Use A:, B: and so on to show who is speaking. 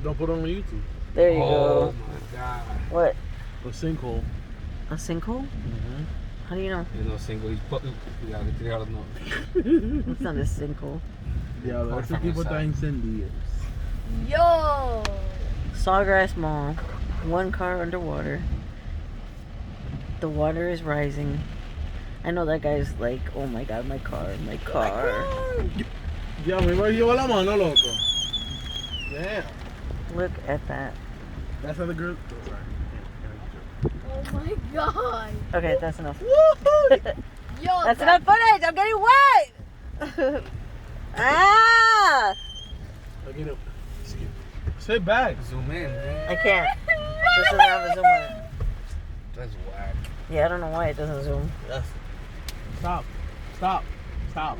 A: Don't put it on YouTube.
B: There you
C: Oh
B: go.
C: my god.
B: What?
A: A sinkhole.
B: A sinkhole? How do you know?
C: You know, single. Cuidado, que tirado no.
B: It's not a sinkhole.
A: Diablo, ese tipo está encendido.
D: Yo!
B: Sawgrass Mall. One car underwater. The water is rising. I know that guy's like, oh my god, my car, my car.
A: Ya, me iba a llevar la mano, loco. Damn.
B: Look at that.
A: That's how the girl. Oh, sorry.
D: Oh my god!
B: Okay, that's enough.
D: Yo!
B: That's enough footage. I'm getting wet. Ah!
A: Again, sit back.
C: Zoom in, man.
B: I can't. This doesn't have a zoom on it.
C: That's whack.
B: Yeah, I don't know why it doesn't zoom.
A: Stop. Stop. Stop.